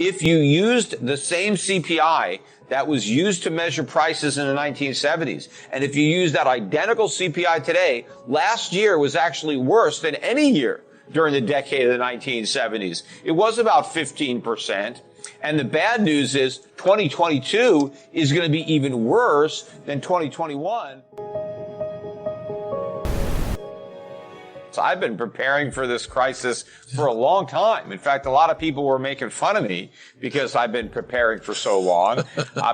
If you used the same CPI that was used to measure prices in the 1970s, and if you use that identical CPI today, last year was actually worse than any year during the decade of the 1970s. It was about 15%. And the bad news is 2022 is going to be even worse than 2021. So I've been preparing for this crisis for a long time. In fact, a lot of people were making fun of me because I've been preparing for so long,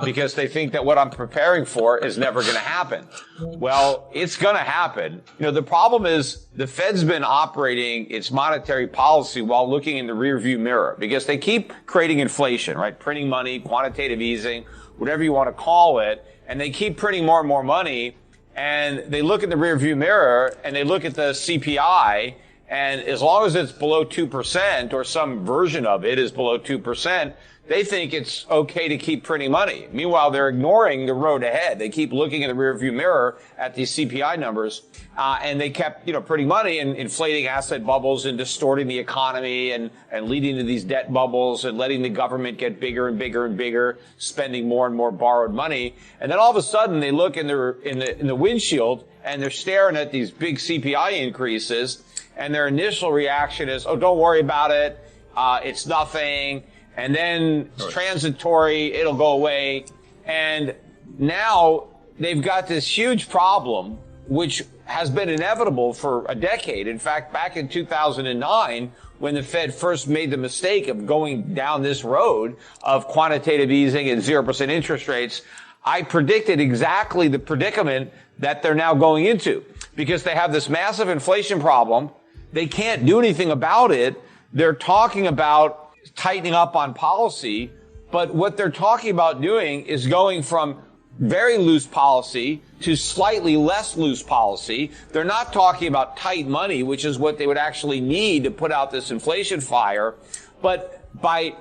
because they think that what I'm preparing for is never going to happen. Well, it's going to happen. You know, the problem is the Fed's been operating its monetary policy while looking in the rearview mirror because they keep creating inflation, right? Printing money, quantitative easing, whatever you want to call it, and they keep printing more and more money. And they look in the rearview mirror and they look at the CPI, and as long as it's below 2% or some version of it is below 2%, they think it's okay to keep printing money. Meanwhile, they're ignoring the road ahead. They keep looking in the rearview mirror at these CPI numbers, and they kept, printing money and inflating asset bubbles and distorting the economy and leading to these debt bubbles and letting the government get bigger and bigger and bigger, spending more and more borrowed money. And then all of a sudden they look in the windshield and they're staring at these big CPI increases, and their initial reaction is, oh, don't worry about it. It's nothing. And then it's transitory, it'll go away. And now they've got this huge problem, which has been inevitable for a decade. In fact, back in 2009, when the Fed first made the mistake of going down this road of quantitative easing and 0% interest rates, I predicted exactly the predicament that they're now going into, because they have this massive inflation problem. They can't do anything about it. They're talking about tightening up on policy, but what they're talking about doing is going from very loose policy to slightly less loose policy. They're not talking about tight money, which is what they would actually need to put out this inflation fire. But by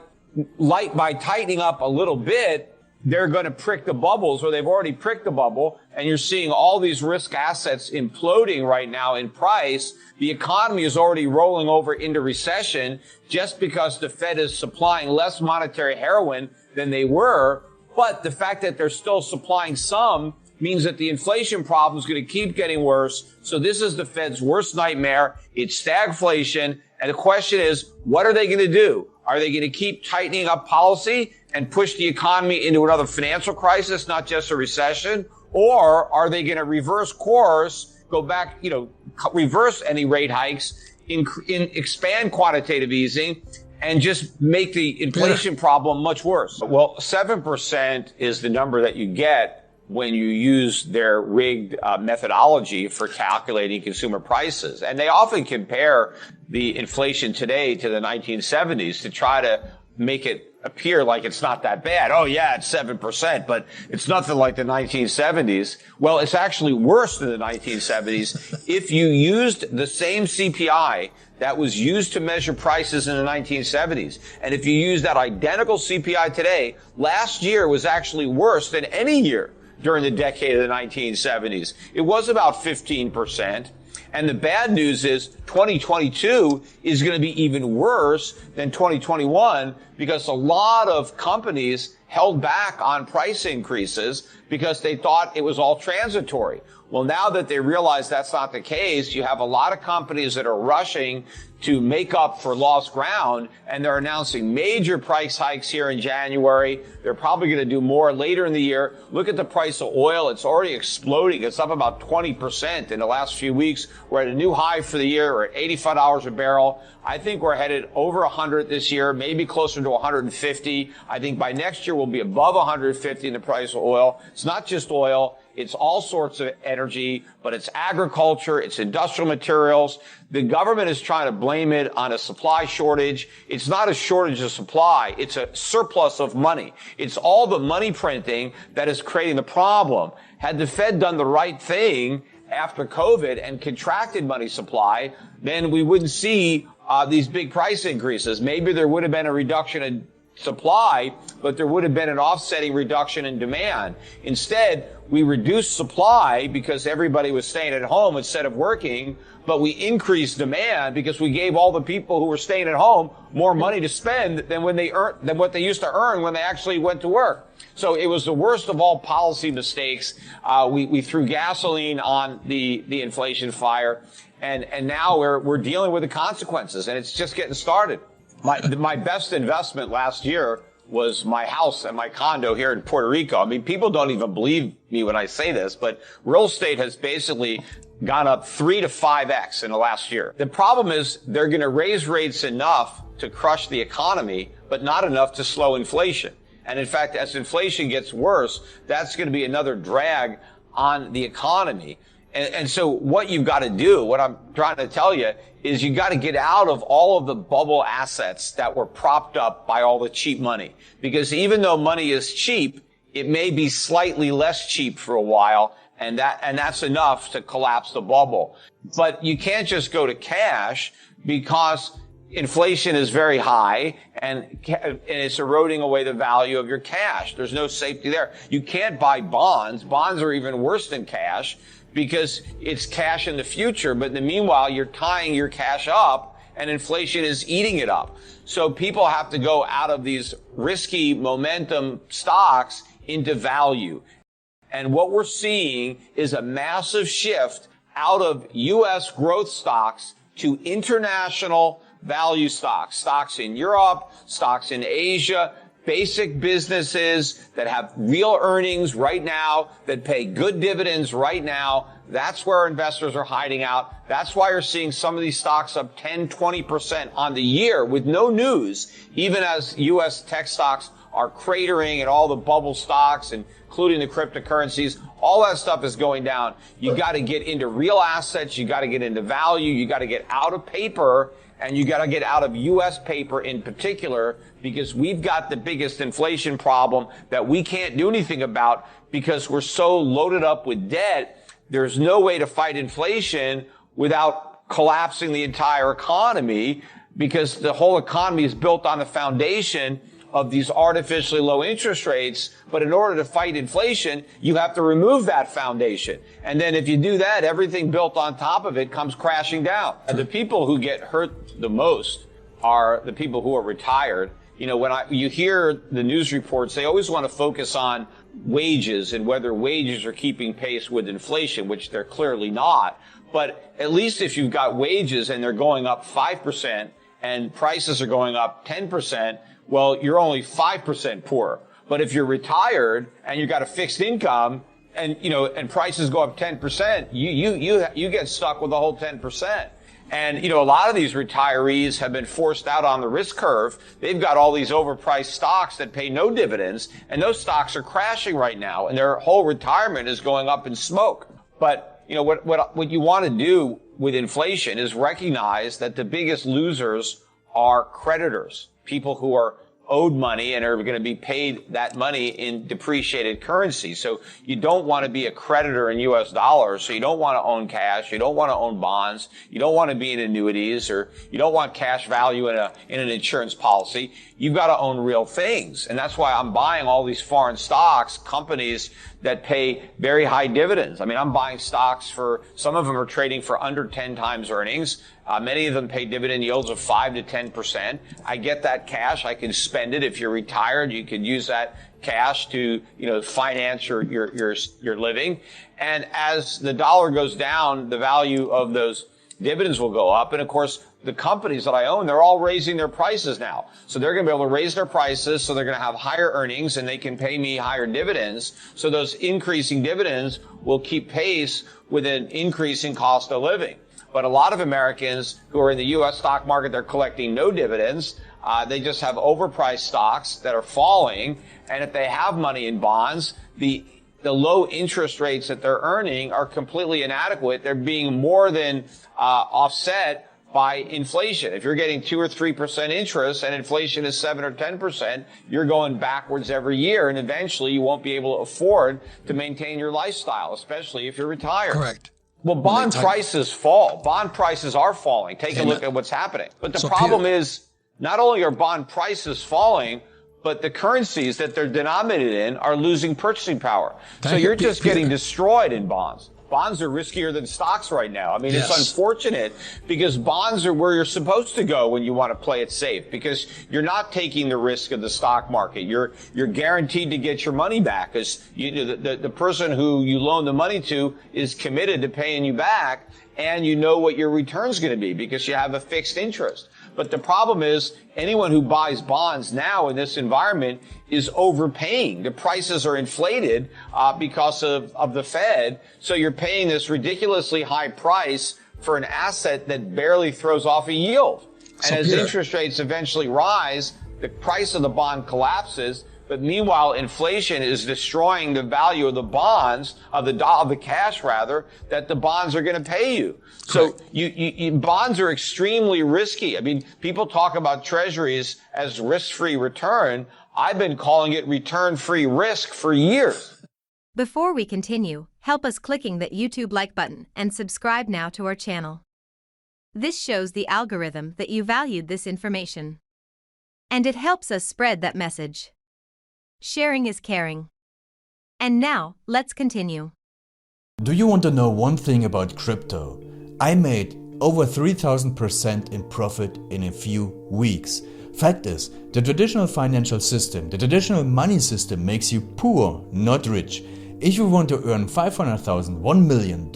tightening up a little bit, they're going to prick the bubbles, or they've already pricked the bubble, and you're seeing all these risk assets imploding right now in price. The economy is already rolling over into recession just because the Fed is supplying less monetary heroin than they were. But the fact that they're still supplying some means that the inflation problem is going to keep getting worse. So this is the Fed's worst nightmare. It's stagflation. And the question is, what are they going to do? Are they going to keep tightening up policy and push the economy into another financial crisis, not just a recession? Or are they going to reverse course, go back, reverse any rate hikes, expand quantitative easing, and just make the inflation problem much worse? Well, 7% is the number that you get when you use their rigged methodology for calculating consumer prices. And they often compare the inflation today to the 1970s to try to make it appear like it's not that bad. Oh yeah, it's 7%, but it's nothing like the 1970s. Well, it's actually worse than the 1970s. If you used the same CPI that was used to measure prices in the 1970s, and if you use that identical CPI today, last year was actually worse than any year during the decade of the 1970s. It was about 15%. And the bad news is 2022 is going to be even worse than 2021, because a lot of companies held back on price increases because they thought it was all transitory. Well, now that they realize that's not the case, you have a lot of companies that are rushing to make up for lost ground, and they're announcing major price hikes here in January. They're probably going to do more later in the year. Look at the price of oil. It's already exploding. It's up about 20% in the last few weeks. We're at a new high for the year. We're at $85 a barrel. I think we're headed over 100 this year, maybe closer to 150. I think by next year we'll be above 150 in the price of oil. It's not just oil. It's all sorts of energy, but it's agriculture, it's industrial materials. The government is trying to blame it on a supply shortage. It's not a shortage of supply. It's a surplus of money. It's all the money printing that is creating the problem. Had the Fed done the right thing after COVID and contracted money supply, then we wouldn't see these big price increases. Maybe there would have been a reduction in supply, but there would have been an offsetting reduction in demand. Instead, we reduced supply because everybody was staying at home instead of working, but we increased demand because we gave all the people who were staying at home more money to spend than what they used to earn when they actually went to work. So it was the worst of all policy mistakes. We threw gasoline on the inflation fire, and now we're dealing with the consequences, and it's just getting started. My best investment last year was my house and my condo here in Puerto Rico. I mean, people don't even believe me when I say this, but real estate has basically gone up 3 to 5x in the last year. The problem is they're going to raise rates enough to crush the economy, but not enough to slow inflation. And in fact, as inflation gets worse, that's going to be another drag on the economy. And so what you've got to do, what I'm trying to tell you, is you got to get out of all of the bubble assets that were propped up by all the cheap money. Because even though money is cheap, it may be slightly less cheap for a while, and that's enough to collapse the bubble. But you can't just go to cash because inflation is very high and it's eroding away the value of your cash. There's no safety there. You can't buy bonds. Bonds are even worse than cash because it's cash in the future, but in the meanwhile, you're tying your cash up and inflation is eating it up. So people have to go out of these risky momentum stocks into value. And what we're seeing is a massive shift out of U.S. growth stocks to international value stocks, stocks in Europe, stocks in Asia, basic businesses that have real earnings right now, that pay good dividends right now. That's where investors are hiding out. That's why you're seeing some of these stocks up 10, 20% on the year with no news, even as U.S. tech stocks are cratering and all the bubble stocks, including the cryptocurrencies. All that stuff is going down. You got to get into real assets. You got to get into value. You got to get out of paper. And you got to get out of U.S. paper in particular, because we've got the biggest inflation problem that we can't do anything about because we're so loaded up with debt. There's no way to fight inflation without collapsing the entire economy, because the whole economy is built on the foundation of these artificially low interest rates. But in order to fight inflation, you have to remove that foundation. And then if you do that, everything built on top of it comes crashing down. And the people who get hurt the most are the people who are retired. You know, when you hear the news reports, they always want to focus on wages and whether wages are keeping pace with inflation, which they're clearly not. But at least if you've got wages and they're going up 5% and prices are going up 10%, well, you're only 5% poorer. But if you're retired and you've got a fixed income and, and prices go up 10%, you get stuck with the whole 10%. And, a lot of these retirees have been forced out on the risk curve. They've got all these overpriced stocks that pay no dividends, and those stocks are crashing right now, and their whole retirement is going up in smoke. But, what you want to do with inflation is recognize that the biggest losers are creditors, people who are owed money and are going to be paid that money in depreciated currency. So you don't want to be a creditor in U.S. dollars. So you don't want to own cash. You don't want to own bonds. You don't want to be in annuities, or you don't want cash value in an insurance policy. You've got to own real things. And that's why I'm buying all these foreign stocks, companies that pay very high dividends. I mean, I'm buying stocks some of them are trading for under 10 times earnings. Many of them pay dividend yields of 5 to 10%. I get that cash. I can spend it. If you're retired, you can use that cash to, finance your living. And as the dollar goes down, the value of those dividends will go up. And of course, the companies that I own, they're all raising their prices now. So they're going to be able to raise their prices, so they're going to have higher earnings and they can pay me higher dividends. So those increasing dividends will keep pace with an increasing cost of living. But a lot of Americans who are in the U.S. stock market, they're collecting no dividends. They just have overpriced stocks that are falling. And if they have money in bonds, the low interest rates that they're earning are completely inadequate. They're being more than offset by inflation. If you're getting 2 or 3% interest and inflation is 7 or 10%, you're going backwards every year, and eventually you won't be able to afford to maintain your lifestyle, especially if you're retired. Correct. Well, bond prices fall. Bond prices are falling. Take a look at what's happening. But the problem is, not only are bond prices falling, but the currencies that they're denominated in are losing purchasing power. So you- you're just getting destroyed in bonds. Bonds are riskier than stocks right now. I mean, Yes. It's unfortunate because bonds are where you're supposed to go when you want to play it safe, because you're not taking the risk of the stock market. You're guaranteed to get your money back, because the person who you loan the money to is committed to paying you back, and you know what your return's going to be because you have a fixed interest. But the problem is anyone who buys bonds now in this environment is overpaying. The prices are inflated because of the Fed. So you're paying this ridiculously high price for an asset that barely throws off a yield. And as interest rates eventually rise, the price of the bond collapses. But meanwhile, inflation is destroying the value of the bonds, of the cash rather, that the bonds are going to pay you. So bonds are extremely risky. I mean, people talk about treasuries as risk-free return. I've been calling it return-free risk for years. Before we continue, help us clicking that YouTube like button and subscribe now to our channel. This shows the algorithm that you valued this information. And it helps us spread that message. Sharing is caring. And now, let's continue. Do you want to know one thing about crypto? I made over 3000% in profit in a few weeks. Fact is, the traditional financial system, the traditional money system makes you poor, not rich. If you want to earn $500,000, $1 million,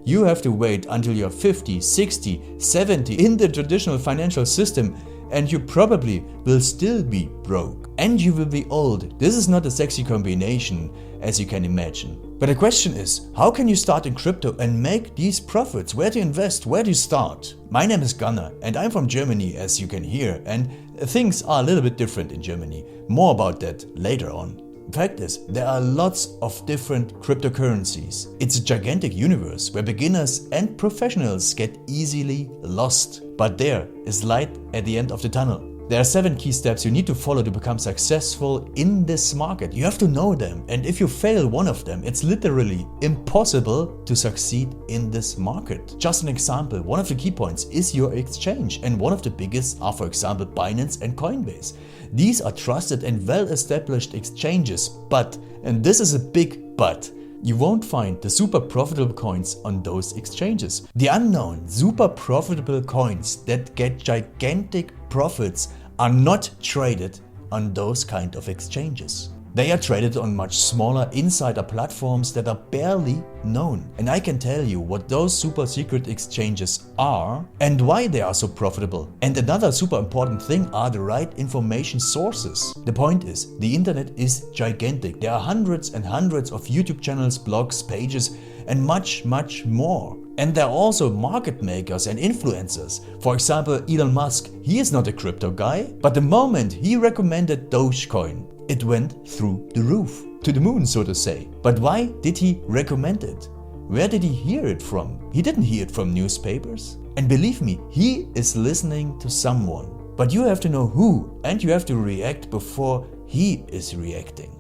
you have to wait until you're 50, 60, 70 in the traditional financial system, and you probably will still be broke. And you will be old. This is not a sexy combination, as you can imagine. But the question is, how can you start in crypto and make these profits? Where to invest? Where to start? My name is Gunnar and I'm from Germany, as you can hear, and things are a little bit different in Germany. More about that later on. Fact is, there are lots of different cryptocurrencies. It's a gigantic universe where beginners and professionals get easily lost. But there is light at the end of the tunnel. There are 7 key steps you need to follow to become successful in this market. You have to know them, and if you fail one of them, it's literally impossible to succeed in this market. Just an example, one of the key points is your exchange, and one of the biggest are, for example, Binance and Coinbase. These are trusted and well-established exchanges, but, and this is a big but, you won't find the super profitable coins on those exchanges. The unknown super profitable coins that get gigantic profits are not traded on those kind of exchanges. They are traded on much smaller insider platforms that are barely known. And I can tell you what those super secret exchanges are and why they are so profitable. And another super important thing are the right information sources. The point is, the internet is gigantic. There are hundreds and hundreds of YouTube channels, blogs, pages, and much more. And there are also market makers and influencers. For example, Elon Musk, he is not a crypto guy, but the moment he recommended Dogecoin, it went through the roof, to the moon, so to say. But why did he recommend it? Where did he hear it from? He didn't hear it from newspapers. And believe me, he is listening to someone. But you have to know who, and you have to react before he is reacting.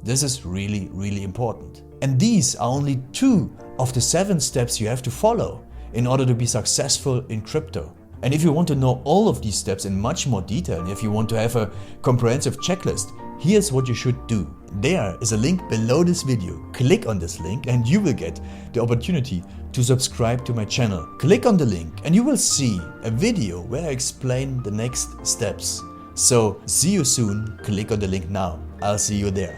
This is really important. And these are only 2 of the 7 steps you have to follow in order to be successful in crypto. And if you want to know all of these steps in much more detail, and if you want to have a comprehensive checklist, here's what you should do. There is a link below this video. Click on this link and you will get the opportunity to subscribe to my channel. Click on the link and you will see a video where I explain the next steps. So see you soon. Click on the link now. I'll see you there.